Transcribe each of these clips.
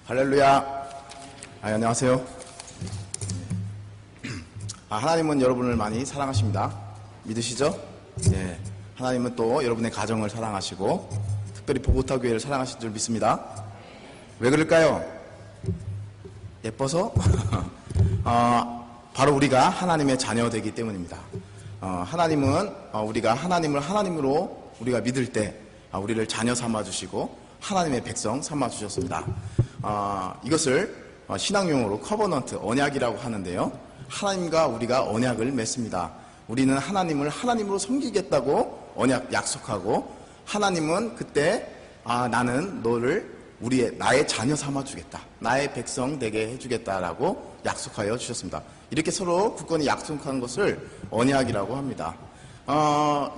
할렐루야. 안녕하세요. 하나님은 여러분을 많이 사랑하십니다. 믿으시죠? 예. 하나님은 또 여러분의 가정을 사랑하시고 특별히 보고타 교회를 사랑하실 줄 믿습니다. 왜 그럴까요? 예뻐서? 바로 우리가 하나님의 자녀되기 때문입니다. 하나님은 우리가 하나님을 하나님으로 우리가 믿을 때 우리를 자녀 삼아주시고 하나님의 백성 삼아주셨습니다. 이것을 신앙용어로 커버넌트, 언약이라고 하는데요. 하나님과 우리가 언약을 맺습니다. 우리는 하나님을 하나님으로 섬기겠다고 언약 약속하고, 하나님은 그때 나는 너를 나의 자녀 삼아주겠다, 나의 백성 되게 해주겠다라고 약속하여 주셨습니다. 이렇게 서로 굳건히 약속한 것을 언약이라고 합니다.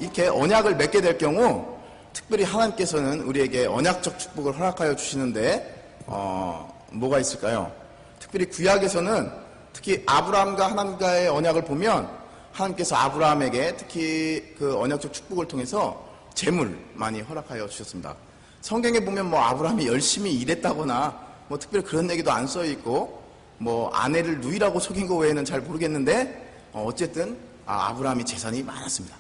이렇게 언약을 맺게 될 경우 특별히 하나님께서는 우리에게 언약적 축복을 허락하여 주시는데 뭐가 있을까요? 특별히 구약에서는 특히 아브라함과 하나님과의 언약을 보면 하나님께서 아브라함에게 특히 그 언약적 축복을 통해서 재물 많이 허락하여 주셨습니다. 성경에 보면 아브라함이 열심히 일했다거나 특별히 그런 얘기도 안 써 있고 아내를 누이라고 속인 거 외에는 잘 모르겠는데 어쨌든 아브라함이 재산이 많았습니다.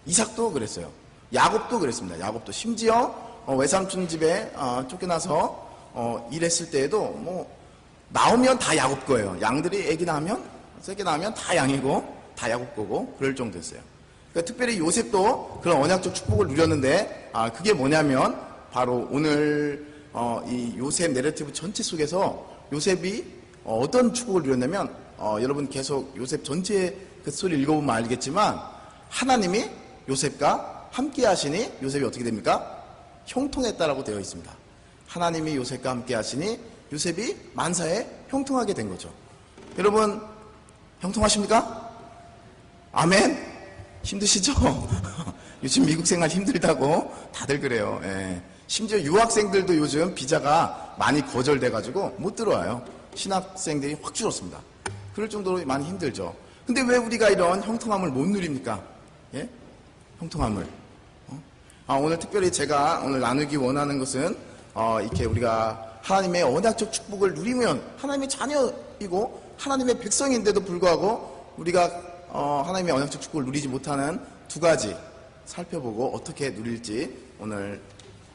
이삭도 그랬어요. 야곱도 그랬습니다. 야곱도 심지어 외삼촌 집에 쫓겨나서 일했을 때에도 나오면 다 야곱 거예요. 양들이 애기 낳으면 새끼 낳으면 다 양이고 다 야곱 거고 그럴 정도였어요. 그러니까 특별히 요셉도 그런 언약적 축복을 누렸는데 그게 뭐냐면 바로 오늘 이 요셉 내러티브 전체 속에서 요셉이 어떤 축복을 누렸냐면 여러분 계속 요셉 전체 그 스토리 읽어보면 알겠지만 하나님이 요셉과 함께 하시니 요셉이 어떻게 됩니까? 형통했다라고 되어 있습니다. 하나님이 요셉과 함께 하시니 요셉이 만사에 형통하게 된 거죠. 여러분 형통하십니까? 아멘? 힘드시죠? 요즘 미국 생활 힘들다고 다들 그래요. 예. 심지어 유학생들도 요즘 비자가 많이 거절돼가지고 못 들어와요. 신학생들이 확 줄었습니다. 그럴 정도로 많이 힘들죠. 근데 왜 우리가 이런 형통함을 못 누립니까? 예? 형통함을. 오늘 특별히 제가 오늘 나누기 원하는 것은 이렇게 우리가 하나님의 언약적 축복을 누리면 하나님의 자녀이고 하나님의 백성인데도 불구하고 우리가 하나님의 언약적 축복을 누리지 못하는 두 가지 살펴보고 어떻게 누릴지 오늘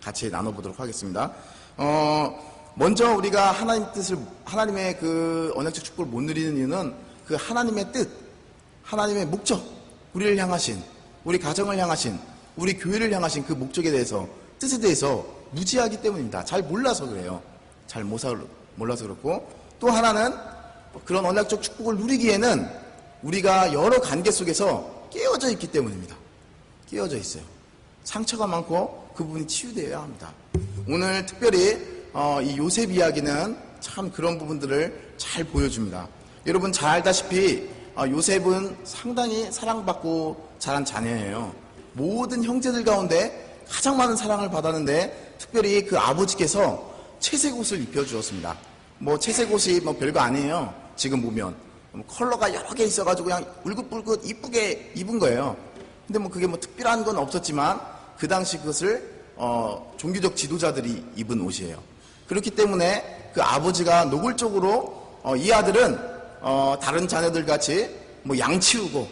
같이 나눠보도록 하겠습니다. 먼저 우리가 하나님의 그 언약적 축복을 못 누리는 이유는 그 하나님의 뜻, 하나님의 목적, 우리를 향하신, 우리 가정을 향하신, 우리 교회를 향하신 그 목적에 대해서, 뜻에 대해서 무지하기 때문입니다. 잘 몰라서 그래요. 잘 몰라서 그렇고, 또 하나는 그런 언약적 축복을 누리기에는 우리가 여러 관계 속에서 깨어져 있기 때문입니다. 깨어져 있어요. 상처가 많고 그 부분이 치유되어야 합니다. 오늘 특별히 이 요셉 이야기는 참 그런 부분들을 잘 보여줍니다. 여러분 잘 알다시피 요셉은 상당히 사랑받고 자란 자녀예요. 모든 형제들 가운데 가장 많은 사랑을 받았는데 특별히 그 아버지께서 채색 옷을 입혀주었습니다. 채색 옷이 별거 아니에요. 지금 보면 컬러가 여러 개 있어가지고 그냥 울긋불긋 이쁘게 입은 거예요. 근데 그게 특별한 건 없었지만 그 당시 그것을 종교적 지도자들이 입은 옷이에요. 그렇기 때문에 그 아버지가 노골적으로 이 아들은 다른 자녀들 같이 양 치우고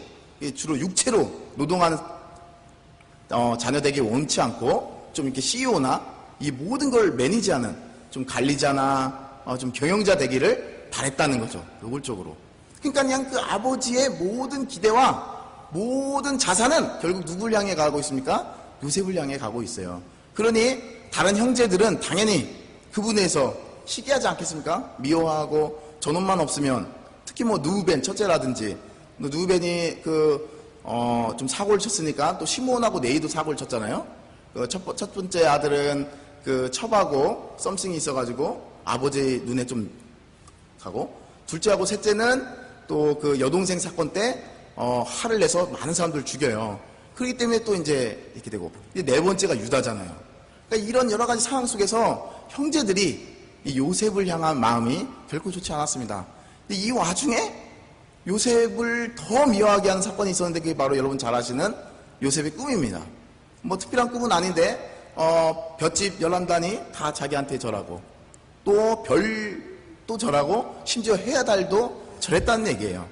주로 육체로 노동하는 자녀 되기 원치 않고 좀 이렇게 CEO나 이 모든 걸 매니지하는 좀 관리자나 좀 경영자 되기를 바랬다는 거죠. 노골적으로. 그러니까 그냥 그 아버지의 모든 기대와 모든 자산은 결국 누굴 향해 가고 있습니까? 요셉을 향해 가고 있어요. 그러니 다른 형제들은 당연히 그분에서 시기하지 않겠습니까? 미워하고 저놈만 없으면 특히 누우벤 첫째라든지 누우벤이 좀 사고를 쳤으니까 또 시므온하고 네이도 사고를 쳤잖아요. 첫 번째 아들은 첩하고 썸씽이 있어가지고 아버지 눈에 좀 가고, 둘째하고 셋째는 또 여동생 사건 때 화를 내서 많은 사람들을 죽여요. 그렇기 때문에 또 이제 이렇게 되고, 네 번째가 유다잖아요. 그러니까 이런 여러 가지 상황 속에서 형제들이 이 요셉을 향한 마음이 결코 좋지 않았습니다. 근데 이 와중에 요셉을 더 미워하게 하는 사건이 있었는데 그게 바로 여러분 잘 아시는 요셉의 꿈입니다. 특별한 꿈은 아닌데 볏짚 11단이 다 자기한테 절하고 또 별도 절하고 심지어 해야 달도 절했다는 얘기예요.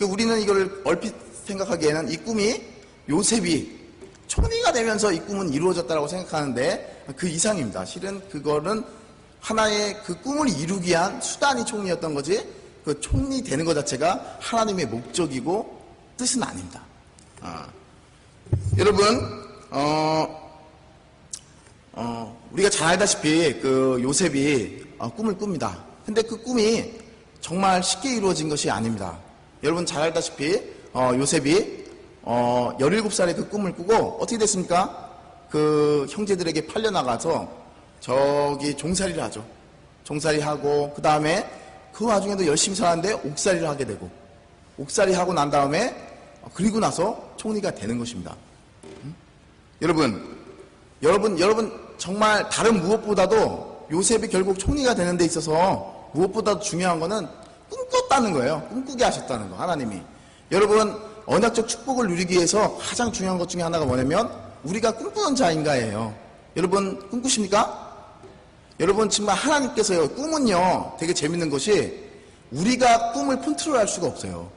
우리는 이걸 얼핏 생각하기에는 이 꿈이 요셉이 총리가 되면서 이 꿈은 이루어졌다고 생각하는데 그 이상입니다. 실은 그거는 하나의 그 꿈을 이루기 위한 수단이 총리였던 거지 그 총리 되는 것 자체가 하나님의 목적이고 뜻은 아닙니다. 여러분 우리가 잘 알다시피 그 요셉이 꿈을 꿉니다. 근데 그 꿈이 정말 쉽게 이루어진 것이 아닙니다. 여러분 잘 알다시피 요셉이 17살에 그 꿈을 꾸고 어떻게 됐습니까? 그 형제들에게 팔려나가서 저기 종살이를 하죠. 종살이하고 그 다음에 그 와중에도 열심히 살았는데 옥살이를 하게 되고 옥살이 하고 난 다음에 그리고 나서 총리가 되는 것입니다. 여러분 정말 다른 무엇보다도 요셉이 결국 총리가 되는 데 있어서 무엇보다도 중요한 거는 꿈꿨다는 거예요. 꿈꾸게 하셨다는 거, 하나님이. 여러분, 언약적 축복을 누리기 위해서 가장 중요한 것 중에 하나가 뭐냐면 우리가 꿈꾸는 자인가예요. 여러분, 꿈꾸십니까? 여러분, 정말 하나님께서요, 꿈은요, 되게 재밌는 것이 우리가 꿈을 컨트롤할 수가 없어요.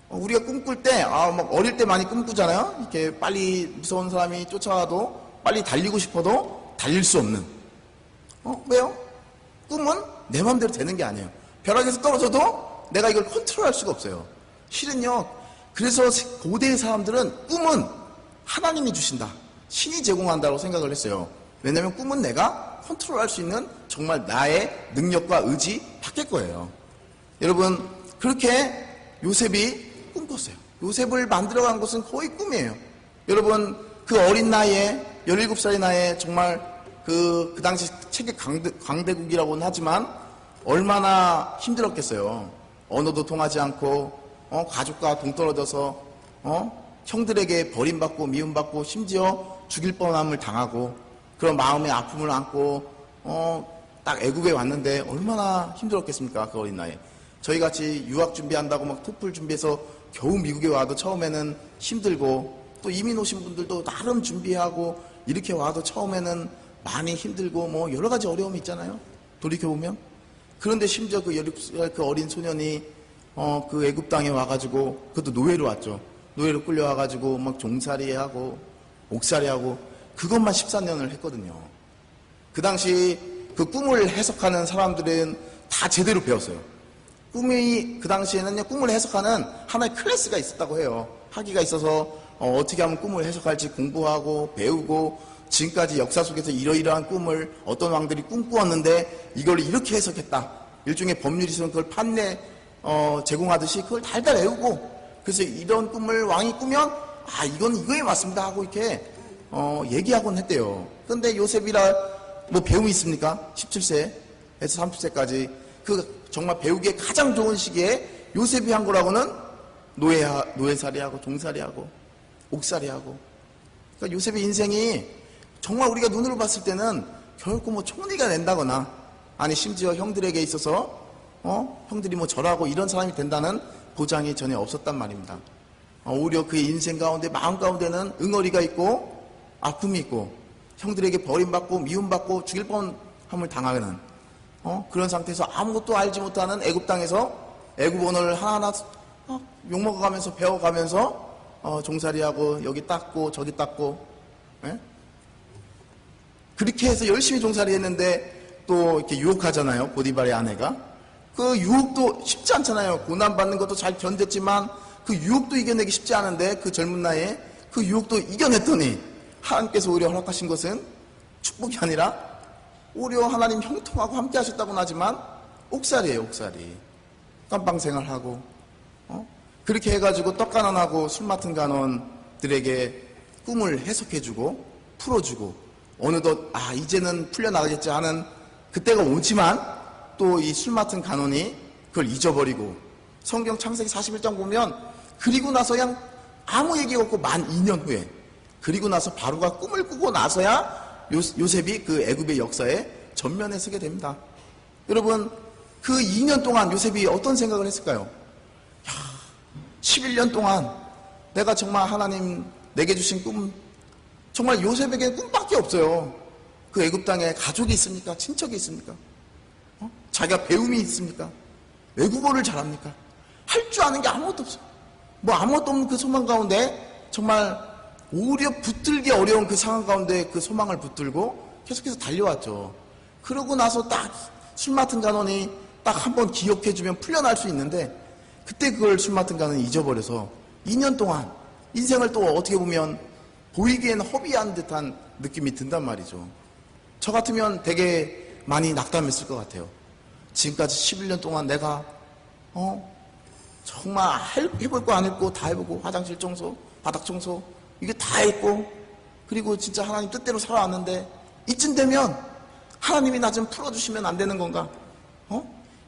우리가 꿈꿀 때, 막 어릴 때 많이 꿈꾸잖아요? 이렇게 빨리 무서운 사람이 쫓아와도 빨리 달리고 싶어도 달릴 수 없는. 왜요? 꿈은 내 마음대로 되는 게 아니에요. 벼락에서 떨어져도 내가 이걸 컨트롤할 수가 없어요. 실은요, 그래서 고대의 사람들은 꿈은 하나님이 주신다. 신이 제공한다고 생각을 했어요. 왜냐면 꿈은 내가 컨트롤할 수 있는 정말 나의 능력과 의지 밖의 거예요. 여러분, 그렇게 요셉이 꿈꿨어요. 요셉을 만들어간 것은 거의 꿈이에요. 여러분, 그 어린 나이에 17살의 나이에 정말 그 당시 세계 강대국이라고는 하지만 얼마나 힘들었겠어요. 언어도 통하지 않고 가족과 동떨어져서 형들에게 버림받고 미움받고 심지어 죽일 뻔함을 당하고 그런 마음의 아픔을 안고 딱 애국에 왔는데 얼마나 힘들었겠습니까? 그 어린 나이에. 저희같이 유학 준비한다고 막 토플 준비해서 겨우 미국에 와도 처음에는 힘들고 또 이민 오신 분들도 나름 준비하고 이렇게 와도 처음에는 많이 힘들고 뭐 여러 가지 어려움이 있잖아요. 돌이켜보면. 그런데 심지어 그 16살 그 어린 소년이 그 애굽 땅에 와가지고 그것도 노예로 왔죠. 노예로 끌려와가지고 막 종살이하고 옥살이하고 그것만 14년을 했거든요. 그 당시 그 꿈을 해석하는 사람들은 다 제대로 배웠어요. 꿈이 그 당시에는요 꿈을 해석하는 하나의 클래스가 있었다고 해요. 학위가 있어서 어떻게 하면 꿈을 해석할지 공부하고 배우고 지금까지 역사 속에서 이러이러한 꿈을 어떤 왕들이 꿈꾸었는데 이걸 이렇게 해석했다. 일종의 법률이 있으면 그걸 판례 제공하듯이 그걸 달달 외우고 그래서 이런 꿈을 왕이 꾸면 이건 이거에 맞습니다 하고 이렇게 얘기하곤 했대요. 그런데 요셉이라 뭐 배움이 있습니까? 17세에서 30세까지 그 정말 배우기에 가장 좋은 시기에 요셉이 한 거라고는 노예살이하고 종살이하고 옥살이하고 그러니까 요셉의 인생이 정말 우리가 눈으로 봤을 때는 결코 뭐 총리가 된다거나 아니 심지어 형들에게 있어서 형들이 뭐 절하고 이런 사람이 된다는 보장이 전혀 없었단 말입니다. 오히려 그의 인생 가운데 마음 가운데는 응어리가 있고 아픔이 있고 형들에게 버림받고 미움받고 죽일 뻔함을 당하는 그런 상태에서 아무것도 알지 못하는 애굽 땅에서 애굽 언어를 하나하나 욕먹어가면서 배워가면서 종살이하고 여기 닦고 저기 닦고 예? 그렇게 해서 열심히 종살이 했는데 또 이렇게 유혹하잖아요. 보디발의 아내가. 그 유혹도 쉽지 않잖아요. 고난받는 것도 잘 견뎠지만 그 유혹도 이겨내기 쉽지 않은데 그 젊은 나이에 그 유혹도 이겨냈더니 하나님께서 오히려 허락하신 것은 축복이 아니라 오히려 하나님 형통하고 함께 하셨다고는 하지만 옥살이에요. 옥살이. 깜빵생활하고 그렇게 해가지고 떡간원하고 술 맡은 간원들에게 꿈을 해석해주고 풀어주고 어느덧 이제는 풀려나가겠지 하는 그때가 오지만 또 이 술 맡은 간원이 그걸 잊어버리고 성경 창세기 41장 보면 그리고 나서 그냥 아무 얘기가 없고 만 2년 후에 그리고 나서 바로가 꿈을 꾸고 나서야 요셉이 그 애굽의 역사에 전면에 서게 됩니다. 여러분 그 2년 동안 요셉이 어떤 생각을 했을까요? 11년 동안 내가 정말 하나님 내게 주신 꿈 정말 요셉에게는 꿈밖에 없어요. 그 애굽 땅에 가족이 있습니까? 친척이 있습니까? 자기가 배움이 있습니까? 외국어를 잘합니까? 할 줄 아는 게 아무것도 없어. 뭐 아무것도 없는 그 소망 가운데 정말 오히려 붙들기 어려운 그 상황 가운데 그 소망을 붙들고 계속해서 달려왔죠. 그러고 나서 딱 술 맡은 간원이 딱 한 번 기억해주면 풀려날 수 있는데 그때 그걸 술 맡은 간원이 잊어버려서 2년 동안 인생을 또 어떻게 보면 보이기엔 허비한 듯한 느낌이 든단 말이죠. 저 같으면 되게 많이 낙담했을 것 같아요. 지금까지 11년 동안 내가 정말 해볼 거 안 했고 다 해보고 화장실 청소, 바닥 청소 이게 다 했고 그리고 진짜 하나님 뜻대로 살아왔는데 이쯤 되면 하나님이 나 좀 풀어주시면 안 되는 건가?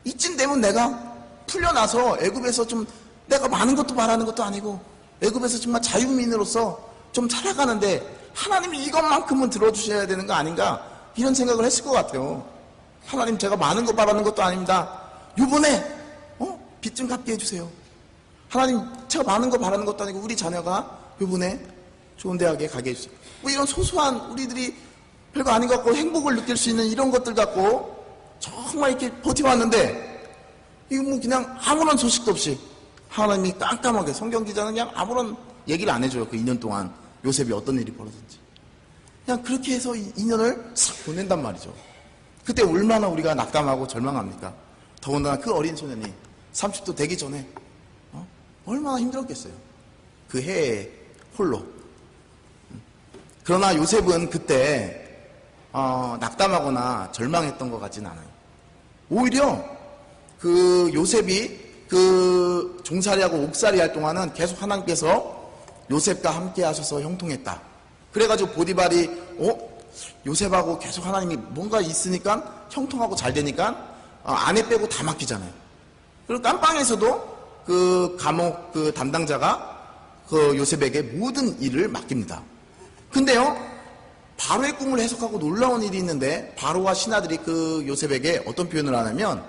이쯤 되면 내가 풀려나서 애굽에서 좀 내가 많은 것도 바라는 것도 아니고 애굽에서 정말 자유민으로서 좀 살아가는데 하나님이 이것만큼은 들어주셔야 되는 거 아닌가? 이런 생각을 했을 것 같아요. 하나님 제가 많은 거 바라는 것도 아닙니다. 요번에 빚 좀 갚게 해주세요. 하나님 제가 많은 거 바라는 것도 아니고 우리 자녀가 요번에 좋은 대학에 가게 해주세요. 뭐 이런 소소한 우리들이 별거 아닌 것 같고 행복을 느낄 수 있는 이런 것들 갖고 정말 이렇게 버텨왔는데 이거 뭐 그냥 아무런 소식도 없이 하나님이 깜깜하게 성경 기자는 그냥 아무런 얘기를 안 해줘요. 그 2년 동안 요셉이 어떤 일이 벌어졌는지 그냥 그렇게 해서 2년을 싹 보낸단 말이죠. 그때 얼마나 우리가 낙담하고 절망합니까? 더군다나 그 어린 소년이 30도 되기 전에 얼마나 힘들었겠어요. 그 해에 홀로. 그러나 요셉은 그때 낙담하거나 절망했던 것 같지는 않아요. 오히려 그 요셉이 그 종살이하고 옥살이 할 동안은 계속 하나님께서 요셉과 함께 하셔서 형통했다. 그래가지고 보디발이 요셉하고 계속 하나님이 뭔가 있으니까 형통하고 잘 되니까 아내 빼고 다 맡기잖아요. 그리고 깜빵에서도 그 감옥 그 담당자가 그 요셉에게 모든 일을 맡깁니다. 근데요 바로의 꿈을 해석하고 놀라운 일이 있는데 바로와 신하들이 그 요셉에게 어떤 표현을 하냐면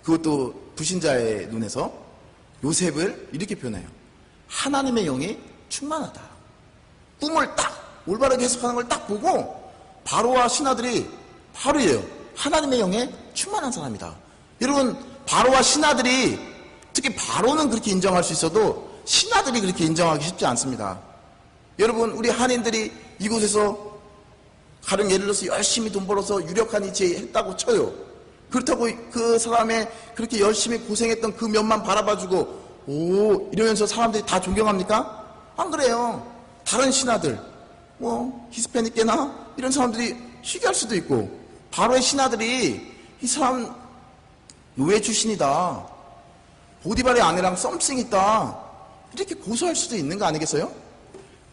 그것도 불신자의 눈에서 요셉을 이렇게 표현해요. 하나님의 영이 충만하다. 꿈을 딱 올바르게 해석하는 걸 딱 보고 바로와 신하들이 바로예요. 하나님의 영에 충만한 사람이다. 여러분 바로와 신하들이 특히 바로는 그렇게 인정할 수 있어도 신하들이 그렇게 인정하기 쉽지 않습니다. 여러분 우리 한인들이 이곳에서 가령 예를 들어서 열심히 돈 벌어서 유력한 위치에 했다고 쳐요. 그렇다고 그 사람의 그렇게 열심히 고생했던 그 면만 바라봐주고 오 이러면서 사람들이 다 존경합니까? 안 그래요. 다른 신하들 뭐 히스패닉계나 이런 사람들이 시기할 수도 있고 바로의 신하들이 이 사람 노예 출신이다. 보디발의 아내랑 썸씽 있다. 이렇게 고소할 수도 있는 거 아니겠어요?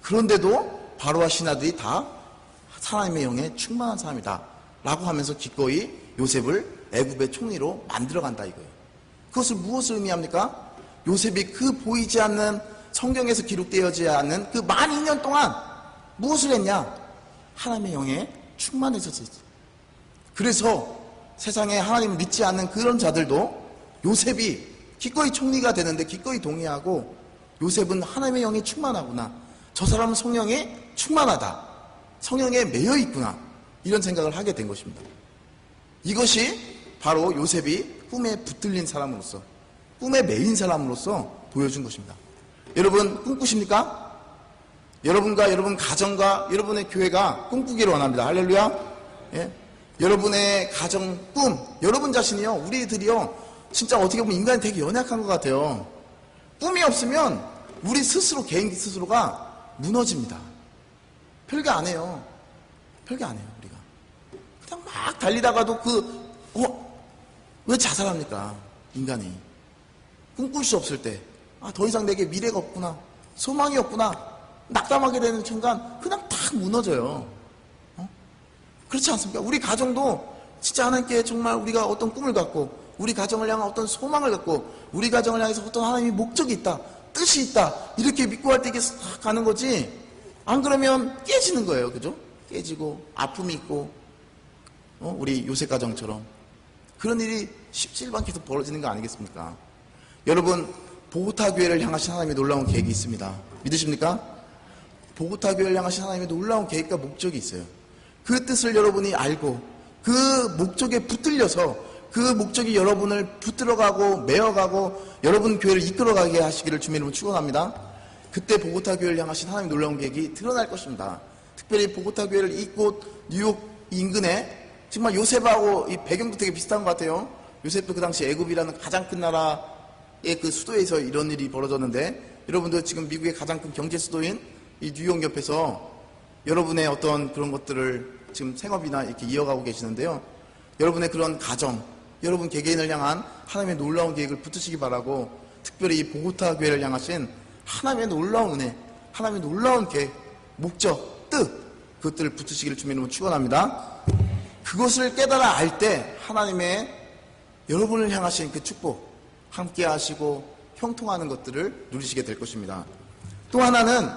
그런데도 바로와 신하들이 다 하나님의 영에 충만한 사람이다 라고 하면서 기꺼이 요셉을 애굽의 총리로 만들어간다 이거예요. 그것을 무엇을 의미합니까? 요셉이 그 보이지 않는 성경에서 기록되어지지 않는 그 만 2년 동안 무엇을 했냐? 하나님의 영에 충만해졌어요. 그래서 세상에 하나님을 믿지 않는 그런 자들도 요셉이 기꺼이 총리가 되는데 기꺼이 동의하고 요셉은 하나님의 영이 충만하구나. 저 사람은 성령에 충만하다. 성령에 매여 있구나. 이런 생각을 하게 된 것입니다. 이것이 바로 요셉이 꿈에 붙들린 사람으로서 꿈에 매인 사람으로서 보여준 것입니다. 여러분 꿈꾸십니까? 여러분과 여러분 가정과 여러분의 교회가 꿈꾸기를 원합니다. 할렐루야. 예? 여러분의 가정 꿈 여러분 자신이요 우리들이요 진짜 어떻게 보면 인간이 되게 연약한 것 같아요. 꿈이 없으면 우리 스스로 개인 스스로가 무너집니다. 별게 안 해요. 별게 안 해요 우리가. 그냥 막 달리다가도 왜 자살합니까? 인간이. 꿈꿀 수 없을 때, 더 이상 내게 미래가 없구나, 소망이 없구나, 낙담하게 되는 순간 그냥 탁 무너져요. 그렇지 않습니까? 우리 가정도 진짜 하나님께 정말 우리가 어떤 꿈을 갖고 우리 가정을 향한 어떤 소망을 갖고 우리 가정을 향해서 어떤 하나님의 목적이 있다, 뜻이 있다 이렇게 믿고 할 때 이게 싹 가는 거지. 안 그러면 깨지는 거예요. 그죠? 깨지고 아픔이 있고 우리 요셉 가정처럼 그런 일이 쉽지 않게 계속 벌어지는 거 아니겠습니까? 여러분 보고타 교회를 향하신 하나님의 놀라운 계획이 있습니다. 믿으십니까? 보고타 교회를 향하신 하나님의 놀라운 계획과 목적이 있어요. 그 뜻을 여러분이 알고 그 목적에 붙들려서 그 목적이 여러분을 붙들어가고 메어가고 여러분 교회를 이끌어가게 하시기를 주님 이름으로 축원합니다. 그때 보고타 교회를 향하신 하나님의 놀라운 계획이 드러날 것입니다. 특별히 보고타 교회를 이곳 뉴욕 인근에 정말 요셉하고 이 배경도 되게 비슷한 것 같아요. 요셉도 그 당시 애굽이라는 가장 큰 나라의 그 수도에서 이런 일이 벌어졌는데, 여러분들 지금 미국의 가장 큰 경제 수도인 이 뉴욕 옆에서 여러분의 어떤 그런 것들을 지금 생업이나 이렇게 이어가고 계시는데요. 여러분의 그런 가정, 여러분 개개인을 향한 하나님의 놀라운 계획을 붙드시기 바라고, 특별히 이 보고타 교회를 향하신 하나님의 놀라운 은혜, 하나님의 놀라운 계획, 목적, 뜻, 그것들을 붙으시기를 주님 이름으로 축원합니다. 그것을 깨달아 알 때 하나님의 여러분을 향하신 그 축복, 함께 하시고 형통하는 것들을 누리시게 될 것입니다. 또 하나는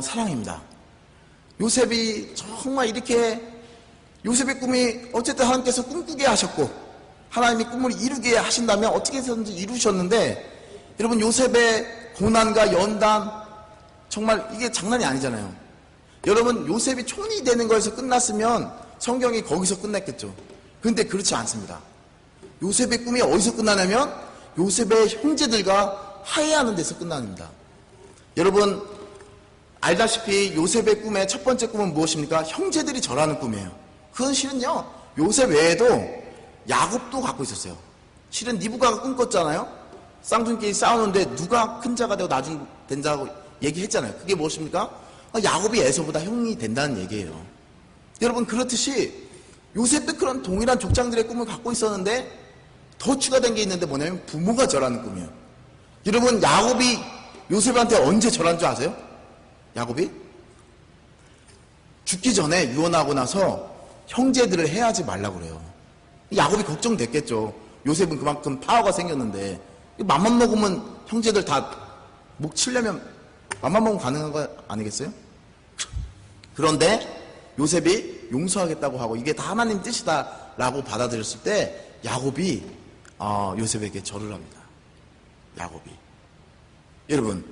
사랑입니다. 요셉이 정말 이렇게, 요셉의 꿈이 어쨌든 하나님께서 꿈꾸게 하셨고 하나님이 꿈을 이루게 하신다면 어떻게 해서든지 이루셨는데, 여러분 요셉의 고난과 연단, 정말 이게 장난이 아니잖아요. 여러분 요셉이 총리 되는 거에서 끝났으면 성경이 거기서 끝났겠죠. 그런데 그렇지 않습니다. 요셉의 꿈이 어디서 끝나냐면 요셉의 형제들과 화해하는 데서 끝납니다. 여러분 알다시피 요셉의 꿈의 첫 번째 꿈은 무엇입니까? 형제들이 절하는 꿈이에요. 그건 실은요, 요셉 외에도 야곱도 갖고 있었어요. 실은 니부가가 꿈꿨잖아요. 쌍둥이끼리 싸우는데 누가 큰 자가 되고 나중 된다고 얘기했잖아요. 그게 무엇입니까? 야곱이 에서보다 형이 된다는 얘기예요. 여러분 그렇듯이 요셉도 그런 동일한 족장들의 꿈을 갖고 있었는데 더 추가된 게 있는데 뭐냐면 부모가 절하는 꿈이에요. 여러분 야곱이 요셉한테 언제 절한 줄 아세요? 야곱이 죽기 전에 유언하고 나서 형제들을 해하지 말라고 그래요. 야곱이 걱정됐겠죠. 요셉은 그만큼 파워가 생겼는데 맘만 먹으면 형제들 다 목 치려면 맘만 먹으면 가능한 거 아니겠어요? 그런데 요셉이 용서하겠다고 하고 이게 다 하나님 뜻이다 라고 받아들였을 때 야곱이 요셉에게 절을 합니다. 야곱이. 여러분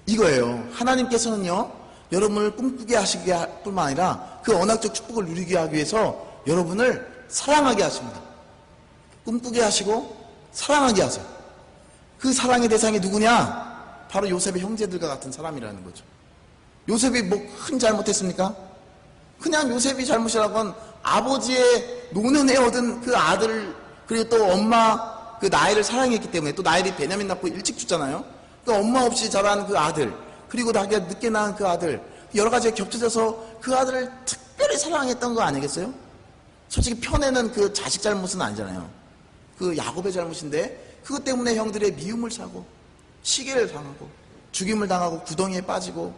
이거예요. 하나님께서는요 여러분을 꿈꾸게 하시게 할 뿐만 아니라 그 언약적 축복을 누리게 하기 위해서 여러분을 사랑하게 하십니다. 꿈꾸게 하시고 사랑하게 하세요. 그 사랑의 대상이 누구냐? 바로 요셉의 형제들과 같은 사람이라는 거죠. 요셉이 뭐 큰 잘못했습니까? 그냥 요셉이 잘못이라고는 아버지의 노년에 얻은 그 아들, 그리고 또 엄마 그 나엘을 사랑했기 때문에, 또 나엘이 베냐민 낳고 일찍 죽잖아요. 그 엄마 없이 자란 그 아들, 그리고 자기가 늦게 낳은 그 아들, 여러 가지가 겹쳐져서 그 아들을 특별히 사랑했던 거 아니겠어요? 솔직히 편에는 그 자식 잘못은 아니잖아요. 그 야곱의 잘못인데 그것 때문에 형들의 미움을 사고 시기를 당하고 죽임을 당하고 구덩이에 빠지고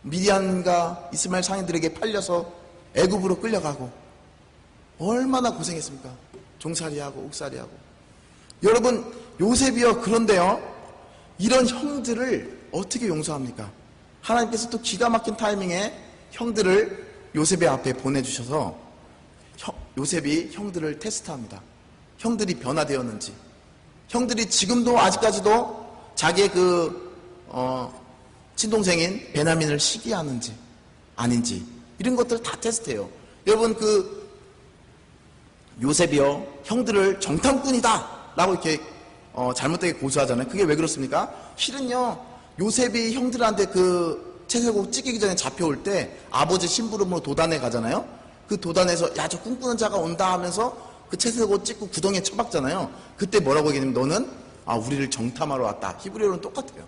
미디안과 이스마엘 상인들에게 팔려서 애굽으로 끌려가고 얼마나 고생했습니까? 종살이하고 옥살이하고. 여러분 요셉이요, 그런데요 이런 형들을 어떻게 용서합니까? 하나님께서 또 기가 막힌 타이밍에 형들을 요셉의 앞에 보내주셔서 요셉이 형들을 테스트합니다. 형들이 변화되었는지, 형들이 지금도 아직까지도 자기의 친동생인 베냐민을 시기하는지 아닌지, 이런 것들을 다 테스트해요. 여러분 요셉이요 형들을 정탐꾼이다 라고 이렇게 잘못되게 고소하잖아요. 그게 왜 그렇습니까? 실은요 요셉이 형들한테 그 채색옷 찢기기 전에 잡혀올 때 아버지 심부름으로 도단에 가잖아요. 그 도단에서 야 저 꿈꾸는 자가 온다 하면서 그 채색옷 찢고 구덩이에 처박잖아요. 그때 뭐라고 얘기하냐면 너는 우리를 정탐하러 왔다. 히브리어로는 똑같아요.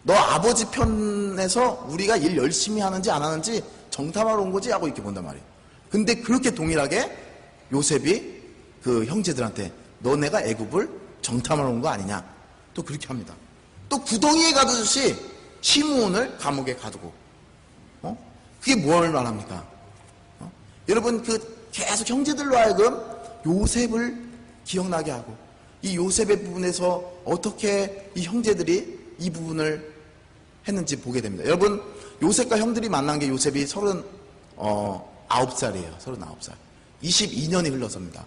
너 아버지 편에서 우리가 일 열심히 하는지 안 하는지 정탐하러 온 거지 하고 이렇게 본단 말이에요. 근데 그렇게 동일하게 요셉이 그 형제들한테 너네가 애굽을 정탐하러 온 거 아니냐 또 그렇게 합니다. 또 구덩이에 가두듯이 시므온을 감옥에 가두고 그게 뭘 말합니까? 여러분 계속 형제들로 하여금 요셉을 기억나게 하고 이 요셉의 부분에서 어떻게 이 형제들이 이 부분을 했는지 보게 됩니다. 여러분 요셉과 형들이 만난 게 요셉이 39살이에요. 39살. 22년이 흘러섭니다.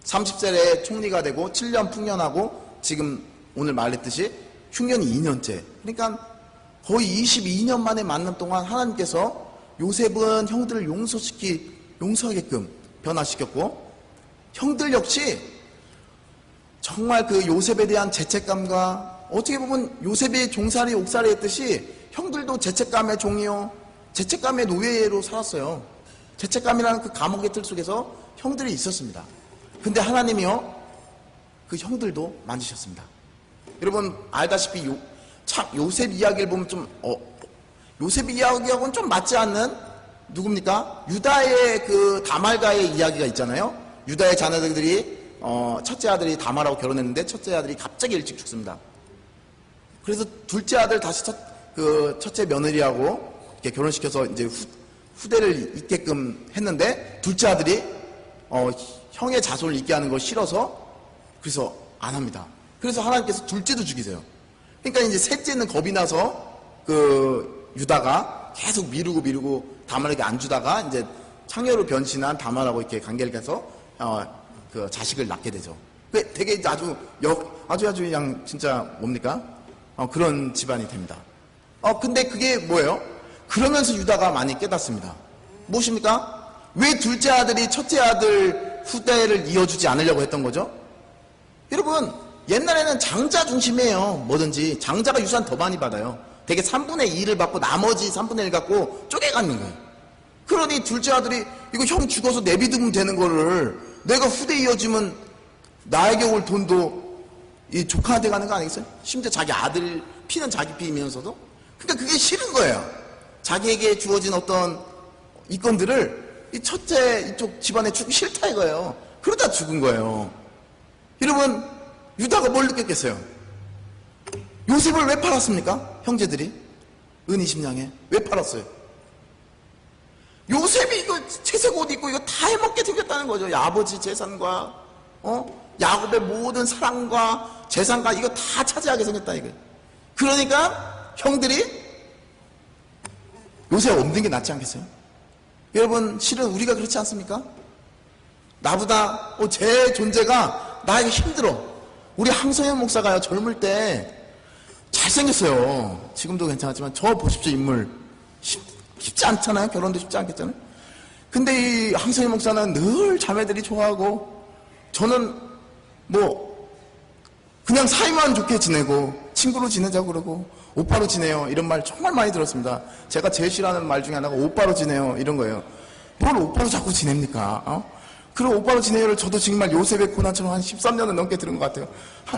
30살에 총리가 되고 7년 풍년하고 지금 오늘 말했듯이 흉년이 2년째. 그러니까 거의 22년 만에 만남 동안 하나님께서 요셉은 형들을 용서하게끔 변화시켰고, 형들 역시 정말 그 요셉에 대한 죄책감과, 어떻게 보면 요셉이 종살이 옥살이 했듯이 형들도 죄책감의 종이요, 죄책감의 노예로 살았어요. 죄책감이라는 그 감옥의 틀 속에서 형들이 있었습니다. 근데 하나님이요, 그 형들도 만지셨습니다. 여러분 알다시피 요셉 이야기를 보면 요셉 이야기하고는 좀 맞지 않는 누굽니까? 유다의 그 다말과의 이야기가 있잖아요. 유다의 자녀들이 첫째 아들이 다말하고 결혼했는데 첫째 아들이 갑자기 일찍 죽습니다. 그래서 둘째 아들 다시 첫째 며느리하고 이렇게 결혼시켜서 이제 후대를 잇게끔 했는데, 둘째 아들이 형의 자손을 잇게 하는 걸 싫어서 그래서 안 합니다. 그래서 하나님께서 둘째도 죽이세요. 그러니까 이제 셋째는 겁이 나서 그 유다가 계속 미루고 다말에게 안 주다가 이제 창녀로 변신한 다말하고 이렇게 관계를 해서 그 자식을 낳게 되죠. 되게 아주 그냥 진짜 뭡니까? 그런 집안이 됩니다. 근데 그게 뭐예요? 그러면서 유다가 많이 깨닫습니다. 무엇입니까? 왜 둘째 아들이 첫째 아들 후대를 이어주지 않으려고 했던 거죠? 여러분, 옛날에는 장자 중심이에요. 뭐든지 장자가 유산 더 많이 받아요. 되게 3분의 2를 받고 나머지 3분의 1 갖고 쪼개갖는 거예요. 그러니 둘째 아들이 이거 형 죽어서 내비두면 되는 거를 내가 후대 이어주면 나에게 올 돈도 이 조카한테 가는 거 아니겠어요? 심지어 자기 아들 피는 자기 피이면서도. 그러니까 그게 싫은 거예요. 자기에게 주어진 어떤 이권들을 이 첫째 이쪽 집안에 주기 싫다 이거예요. 그러다 죽은 거예요. 여러분, 유다가 뭘 느꼈겠어요? 요셉을 왜 팔았습니까? 형제들이 은 20냥에 왜 팔았어요? 요셉이 이거 채색 옷 입고 이거 다 해먹게 생겼다는 거죠. 아버지 재산과 야곱의 모든 사랑과 재산과 이거 다 차지하게 생겼다 이거. 그러니까 형들이 요셉 없는 게 낫지 않겠어요? 여러분, 실은 우리가 그렇지 않습니까? 나보다 제 존재가 나에게 힘들어. 우리 항성현 목사가요, 젊을 때 잘생겼어요. 지금도 괜찮았지만 저 보십시오. 인물 쉽지 않잖아요. 결혼도 쉽지 않겠잖아요. 근데 이 항성현 목사는 늘 자매들이 좋아하고, 저는 그냥 사이만 좋게 지내고 친구로 지내자고 그러고 오빠로 지내요 이런 말 정말 많이 들었습니다. 제가 제일 싫어하는 말 중에 하나가 오빠로 지내요 이런 거예요. 뭘 오빠로 자꾸 지냅니까? 그럼 오빠로 지내요를 저도 정말 요셉의 고난처럼 한 13년은 넘게 들은 것 같아요.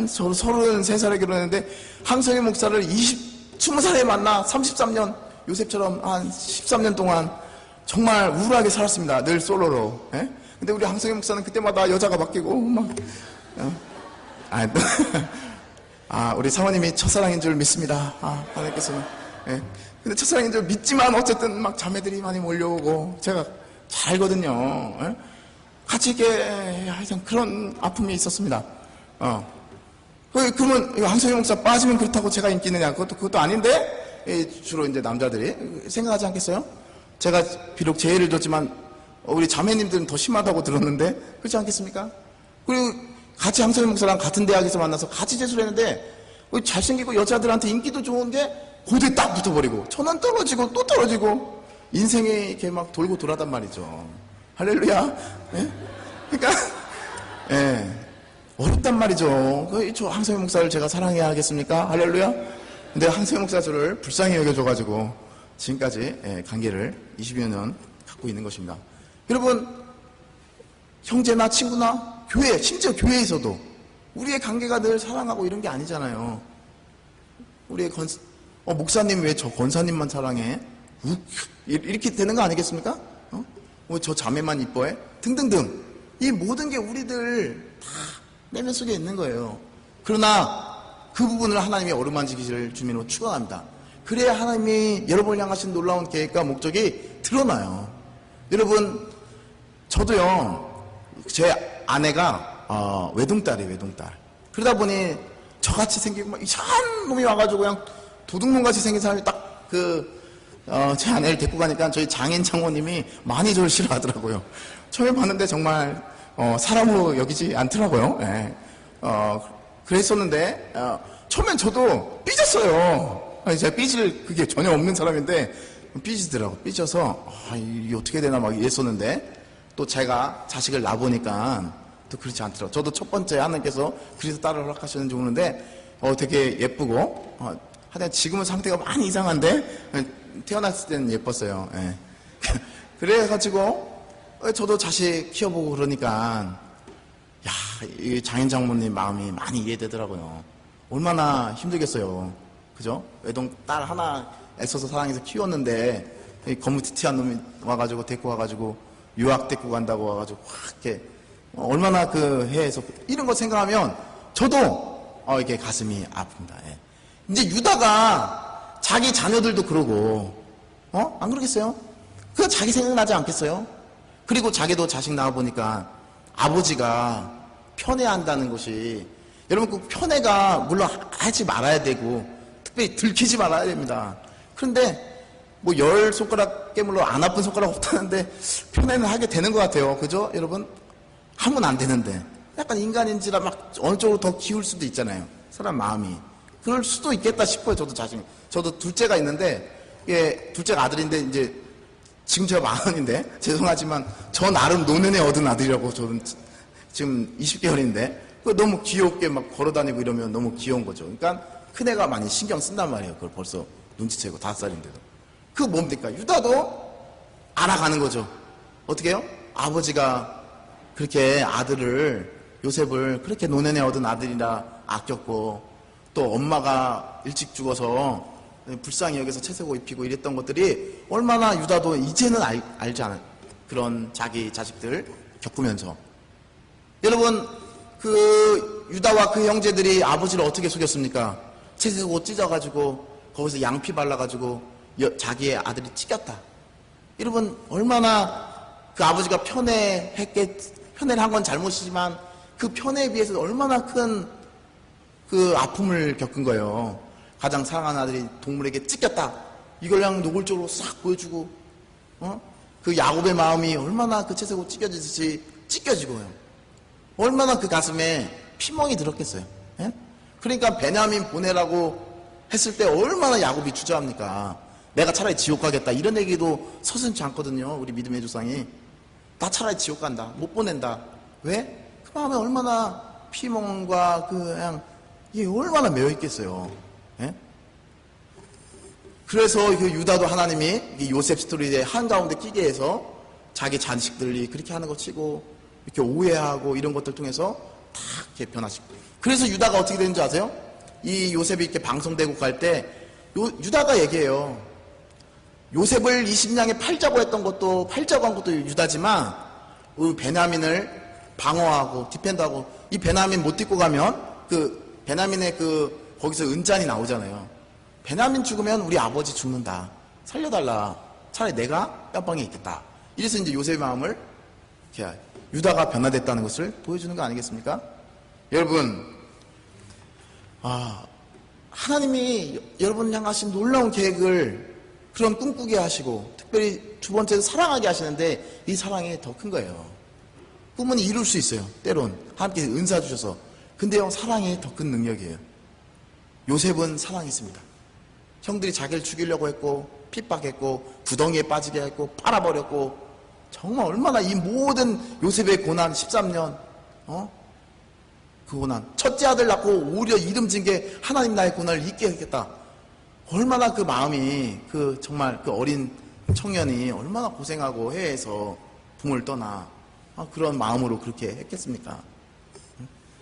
저도 33살에 결혼했는데 항성희 목사를 20살에 만나 33년 요셉처럼 한 13년 동안 정말 우울하게 살았습니다. 늘 솔로로. 예? 근데 우리 항성희 목사는 그때마다 여자가 바뀌고 우리 사모님이 첫사랑인 줄 믿습니다. 하나님께서는. 예. 근데 첫사랑인 줄 믿지만 어쨌든 막 자매들이 많이 몰려오고 제가 잘 알거든요. 예? 같이 이렇게 하여튼 그런 아픔이 있었습니다. 그러면 항성희 목사 빠지면 그렇다고 제가 인기 있느냐? 그것도 아닌데, 주로 이제 남자들이 생각하지 않겠어요? 제가 비록 제의를 줬지만 우리 자매님들은 더 심하다고 들었는데 그렇지 않겠습니까? 그리고 같이 항성희 목사랑 같은 대학에서 만나서 같이 재수를 했는데 잘생기고 여자들한테 인기도 좋은데 고대 딱 붙어버리고 저는 떨어지고 또 떨어지고 인생이 이렇게 막 돌고 돌아단 말이죠. 할렐루야. 예? 그러니까 어렵단 말이죠. 저 항성희 목사를 제가 사랑해야 하겠습니까? 할렐루야. 근데 항성희 목사 저를 불쌍히 여겨줘가지고 지금까지 관계를 20여 년 갖고 있는 것입니다. 여러분, 형제나 친구나 교회, 심지어 교회에서도 우리의 관계가 늘 사랑하고 이런 게 아니잖아요. 우리의 목사님 왜 저 권사님만 사랑해? 이렇게 되는 거 아니겠습니까? 저 자매만 이뻐해? 등등등. 이 모든 게 우리들 다 내면 속에 있는 거예요. 그러나 그 부분을 하나님이 어루만지기를 주민으로 축원합니다. 그래야 하나님이 여러분을 향하신 놀라운 계획과 목적이 드러나요. 여러분, 저도요, 제 아내가 외동딸이에요, 외동딸. 그러다 보니 저같이 생기고 막 이상한 놈이 와가지고 그냥 도둑놈같이 생긴 사람이 딱 제 아내를 데리고 가니까 저희 장인 장모님이 많이 저를 싫어하더라고요. 처음에 봤는데 정말 사람으로 여기지 않더라고요. 예. 그랬었는데 처음엔 저도 삐졌어요. 제가 삐질 그게 전혀 없는 사람인데 삐지더라고. 삐져서 이게 어떻게 되나 막 이랬었는데 또 제가 자식을 낳아보니까 또 그렇지 않더라고요. 저도 첫 번째 하나님께서 그래서 딸을 허락하셨는지 모르는데 되게 예쁘고 하여튼 지금은 상태가 많이 이상한데 태어났을 때는 예뻤어요. 예. 그래가지고 저도 자식 키워보고 그러니까 이 장인 장모님 마음이 많이 이해되더라고요. 얼마나 힘들겠어요. 그죠? 외동 딸 하나 애써서 사랑해서 키웠는데 거무튀튀한 놈이 와가지고 데리고 와가지고 유학 데리고 간다고 와가지고 확 이렇게 얼마나 그 해에서 이런 거 생각하면 저도 이게 가슴이 아픕니다. 예. 이제 유다가 자기 자녀들도 그러고 안 그러겠어요? 그 자기 생각나지 않겠어요? 그리고 자기도 자식 낳아보니까 아버지가 편애한다는 것이 여러분 그 편애가 물론 하지 말아야 되고 특별히 들키지 말아야 됩니다. 그런데 뭐 10손가락 깨물러 안 아픈 손가락 없다는데 편애는 하게 되는 것 같아요. 그죠? 여러분? 하면 안 되는데 약간 인간인지라 막 어느 쪽으로 더 기울 수도 있잖아요. 사람 마음이. 그럴 수도 있겠다 싶어요. 저도 둘째가 있는데 이게 둘째가 아들인데 이제 지금 제가 40인데 죄송하지만 저 나름 노년에 얻은 아들이라고 저는 지금 20개월인데 너무 귀엽게 막 걸어다니고 이러면 너무 귀여운 거죠. 그러니까 큰애가 많이 신경 쓴단 말이에요. 그걸 벌써 눈치채고 5살인데도. 그거 뭡니까? 유다도 알아가는 거죠. 어떻게 해요? 아버지가 그렇게 아들을 요셉을 그렇게 노년에 얻은 아들이라 아꼈고 또 엄마가 일찍 죽어서 불쌍히 여기서 채색옷 입히고 이랬던 것들이 얼마나 유다도 이제는 알지 않아요. 그런 자기 자식들 겪으면서. 여러분 그 유다와 그 형제들이 아버지를 어떻게 속였습니까? 채색옷 찢어가지고 거기서 양피 발라가지고 자기의 아들이 찢겼다. 여러분 얼마나 그 아버지가 편애를 한 건 잘못이지만 그 편애에 비해서 얼마나 큰 그 아픔을 겪은 거예요. 가장 사랑하는 아들이 동물에게 찢겼다. 이걸 그냥 노골적으로 싹 보여주고 그 야곱의 마음이 얼마나 그 채색옷 찢겨지듯이 찢겨지고요. 얼마나 그 가슴에 피멍이 들었겠어요. 예? 그러니까 베냐민 보내라고 했을 때 얼마나 야곱이 주저합니까? 내가 차라리 지옥 가겠다 이런 얘기도 서슴지 않거든요. 우리 믿음의 조상이. 나 차라리 지옥 간다. 못 보낸다. 왜? 그 마음에 얼마나 피멍과 그냥 이게 얼마나 매여 있겠어요. 예? 그래서 그 유다도 하나님이 요셉 스토리에 한가운데 끼게 해서 자기 자식들이 그렇게 하는 거 치고 이렇게 오해하고 이런 것들 통해서 다 이렇게 변화시키고. 그래서 유다가 어떻게 되는지 아세요? 이 요셉이 이렇게 방송되고 갈 때 유다가 얘기해요. 요셉을 20냥에 팔자고 했던 것도 팔자고 한 것도 유다지만 베냐민을 방어하고 디펜더하고 이 베냐민 못 딛고 가면 그 베냐민의 그 거기서 은잔이 나오잖아요. 베냐민 죽으면 우리 아버지 죽는다. 살려달라. 차라리 내가 깜방에 있겠다. 이래서 이제 요셉의 마음을 이렇게 유다가 변화됐다는 것을 보여주는 거 아니겠습니까? 여러분, 하나님이 여러분을 향하신 놀라운 계획을 그런 꿈꾸게 하시고 특별히 두 번째는 사랑하게 하시는데 이 사랑이 더 큰 거예요. 꿈은 이룰 수 있어요. 때론 하나님께서 은사 주셔서. 근데요, 사랑이 더 큰 능력이에요. 요셉은 사랑했습니다. 형들이 자기를 죽이려고 했고 핍박했고 구덩이에 빠지게 했고 빨아버렸고 정말 얼마나 이 모든 요셉의 고난 13년 그 고난 첫째 아들 낳고 오히려 이름 진 게 하나님 나의 고난을 잊게 하겠다. 얼마나 그 마음이 그 정말 그 어린 청년이 얼마나 고생하고 해외에서 부모를 떠나 그런 마음으로 그렇게 했겠습니까?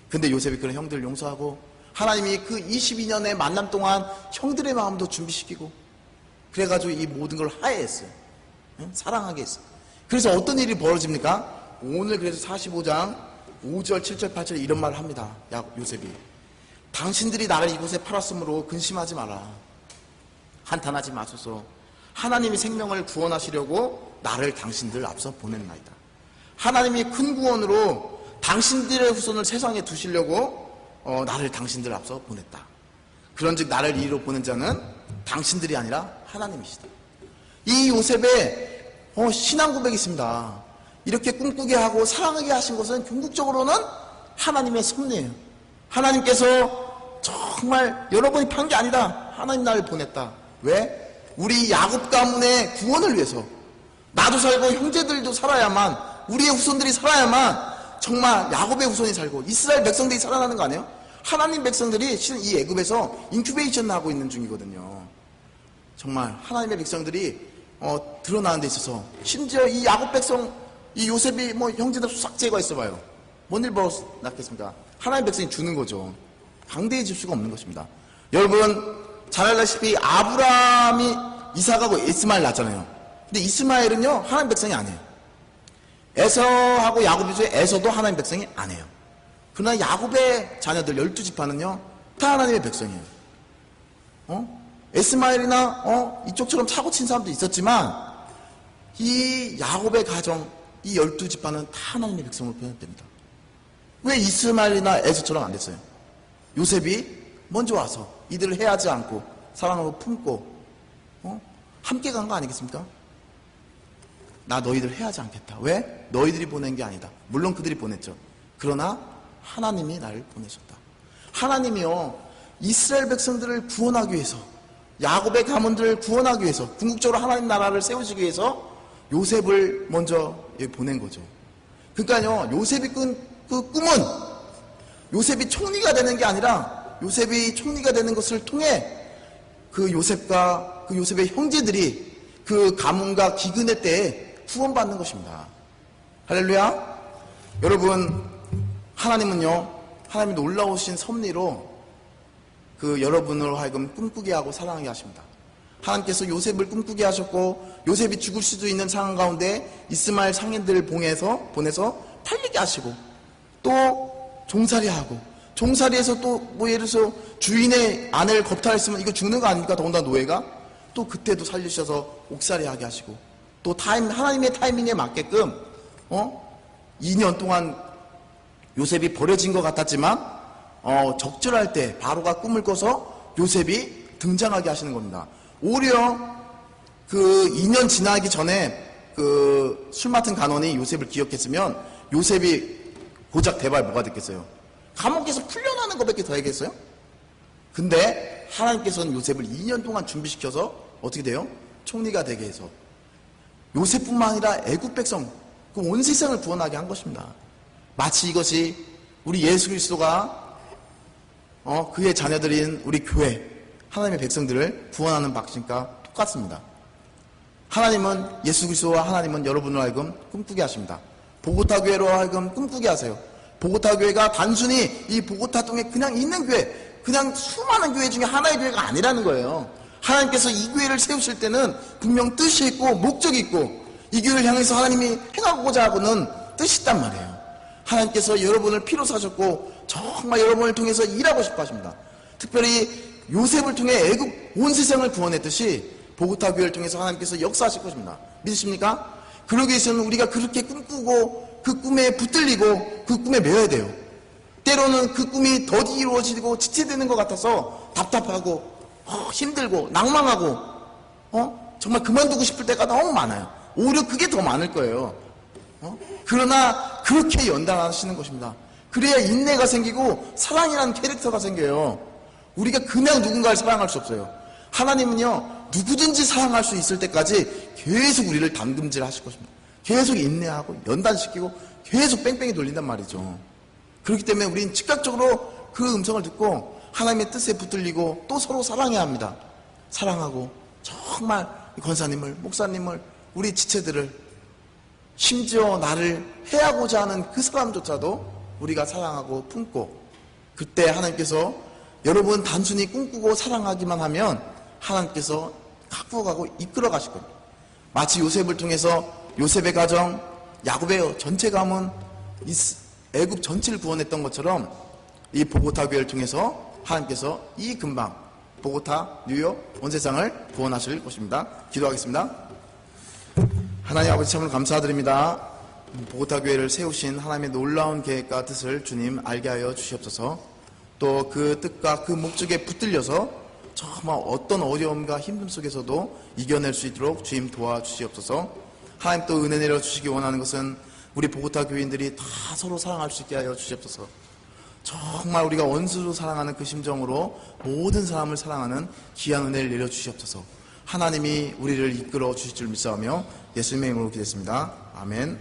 근데 요셉이 그런 형들을 용서하고 하나님이 그 22년의 만남 동안 형들의 마음도 준비시키고 그래가지고 이 모든 걸 하해했어요. 사랑하게 했어요. 그래서 어떤 일이 벌어집니까? 오늘 그래서 45장 5절 7절 8절 이런 말을 합니다. 요셉이 당신들이 나를 이곳에 팔았으므로 근심하지 마라. 한탄하지 마소서. 하나님이 생명을 구원하시려고 나를 당신들 앞서 보냈나이다. 하나님이 큰 구원으로 당신들의 후손을 세상에 두시려고 나를 당신들 앞서 보냈다. 그런즉 나를 이리로 보낸 자는 당신들이 아니라 하나님이시다. 이 요셉의 신앙 고백이 있습니다. 이렇게 꿈꾸게 하고 사랑하게 하신 것은 궁극적으로는 하나님의 섭리예요. 하나님께서 정말 여러분이 판 게 아니다. 하나님 나를 보냈다. 왜? 우리 야곱 가문의 구원을 위해서 나도 살고 형제들도 살아야만, 우리의 후손들이 살아야만 정말 야곱의 후손이 살고 이스라엘 백성들이 살아나는 거 아니에요? 하나님 백성들이 실은 이 애굽에서 인큐베이션 하고 있는 중이거든요. 정말 하나님의 백성들이 드러나는 데 있어서 심지어 이 야곱 백성, 이 요셉이 뭐 형제들 싹 제거했어 봐요. 뭔 일 벌어났겠습니까? 하나님 백성이 주는 거죠. 강대해질 수가 없는 것입니다. 여러분 잘 알다시피 아브라함이 이삭하고 이스마엘 낳았잖아요. 근데 이스마엘은요 하나님 백성이 아니에요. 에서하고 야곱이 중에 에서도 하나님 백성이 아니에요. 그러나 야곱의 자녀들 12지파는요 다 하나님의 백성이에요. 에스마엘이나 이쪽처럼 차고 친 사람도 있었지만 이 야곱의 가정, 이 12지파는 다 하나님의 백성으로 표현됩니다. 왜 이스마엘이나 에서처럼 안 됐어요? 요셉이 먼저 와서 이들을 해하지 않고 사랑으로 품고 함께 간 거 아니겠습니까? 나 너희들 해하지 않겠다. 왜? 너희들이 보낸 게 아니다. 물론 그들이 보냈죠. 그러나 하나님이 나를 보내셨다. 하나님이요 이스라엘 백성들을 구원하기 위해서, 야곱의 가문들을 구원하기 위해서, 궁극적으로 하나님 나라를 세우시기 위해서 요셉을 먼저 보낸 거죠. 그러니까요 요셉이 꾼 그 꿈은 요셉이 총리가 되는 게 아니라 요셉이 총리가 되는 것을 통해 그 요셉과 그 요셉의 형제들이 그 가문과 기근의 때에 구원받는 것입니다. 할렐루야. 여러분 하나님은요 하나님의 놀라우신 섭리로 그 여러분으로 하여금 꿈꾸게 하고 사랑하게 하십니다. 하나님께서 요셉을 꿈꾸게 하셨고 요셉이 죽을 수도 있는 상황 가운데 이스마엘 상인들을 보내서 팔리게 하시고 또 종살이하고 종살이에서 또 뭐 예를 들어서 주인의 아내를 겁탈했으면 이거 죽는 거 아닙니까? 더군다나 노예가 또 그때도 살리셔서 옥살이하게 하시고 또 하나님의 타이밍에 맞게끔 2년 동안 요셉이 버려진 것 같았지만 적절할 때 바로가 꿈을 꿔서 요셉이 등장하게 하시는 겁니다. 오히려 그 2년 지나기 전에 그 술 맡은 간원이 요셉을 기억했으면 요셉이 고작 대발 뭐가 됐겠어요? 감옥에서 풀려나는 것밖에 더 하겠어요? 근데 하나님께서는 요셉을 2년 동안 준비시켜서 어떻게 돼요? 총리가 되게 해서 요셉뿐만 아니라 애굽 백성 그 온 세상을 구원하게 한 것입니다. 마치 이것이 우리 예수 그리스도가 그의 자녀들인 우리 교회 하나님의 백성들을 구원하는 방식과 똑같습니다. 하나님은 예수 그리스도와 하나님은 여러분을 하여금 꿈꾸게 하십니다. 보고타 교회로 하여금 꿈꾸게 하세요. 보고타 교회가 단순히 이 보고타 동에 그냥 있는 교회, 그냥 수많은 교회 중에 하나의 교회가 아니라는 거예요. 하나님께서 이 교회를 세우실 때는 분명 뜻이 있고 목적이 있고 이 교회를 향해서 하나님이 행하고자 하고는 뜻이 있단 말이에요. 하나님께서 여러분을 피로 사셨고 정말 여러분을 통해서 일하고 싶어 하십니다. 특별히 요셉을 통해 애굽 온 세상을 구원했듯이 보고타 교회를 통해서 하나님께서 역사하실 것입니다. 믿으십니까? 그러기 위해서는 우리가 그렇게 꿈꾸고 그 꿈에 붙들리고 그 꿈에 매여야 돼요. 때로는 그 꿈이 더디 이루어지고 지체되는 것 같아서 답답하고 힘들고 낭망하고 정말 그만두고 싶을 때가 너무 많아요. 오히려 그게 더 많을 거예요. 그러나 그렇게 연단하시는 것입니다. 그래야 인내가 생기고 사랑이라는 캐릭터가 생겨요. 우리가 그냥 누군가를 사랑할 수 없어요. 하나님은요 누구든지 사랑할 수 있을 때까지 계속 우리를 담금질 하실 것입니다. 계속 인내하고 연단시키고 계속 뺑뺑이 돌린단 말이죠. 그렇기 때문에 우리는 즉각적으로 그 음성을 듣고 하나님의 뜻에 붙들리고 또 서로 사랑해야 합니다. 사랑하고 정말 권사님을, 목사님을, 우리 지체들을, 심지어 나를 해하고자 하는 그 사람조차도 우리가 사랑하고 품고, 그때 하나님께서 여러분 단순히 꿈꾸고 사랑하기만 하면 하나님께서 갖고 가고 이끌어 가실 겁니다. 마치 요셉을 통해서 요셉의 가정, 야곱의 전체 가문, 애굽 전체를 구원했던 것처럼 이 보고타 교회를 통해서 하나님께서 이 근방 보고타, 뉴욕, 온 세상을 구원하실 것입니다. 기도하겠습니다. 하나님 아버지 참으로 감사드립니다. 보고타 교회를 세우신 하나님의 놀라운 계획과 뜻을 주님 알게 하여 주시옵소서. 또 그 뜻과 그 목적에 붙들려서 정말 어떤 어려움과 힘듦 속에서도 이겨낼 수 있도록 주님 도와주시옵소서. 하나님 또 은혜 내려주시기 원하는 것은 우리 보고타 교인들이 다 서로 사랑할 수 있게 하여 주시옵소서. 정말 우리가 원수로 사랑하는 그 심정으로 모든 사람을 사랑하는 귀한 은혜를 내려주시옵소서. 하나님이 우리를 이끌어 주실 줄 믿사오며 예수님의 이름으로 기도했습니다. 아멘.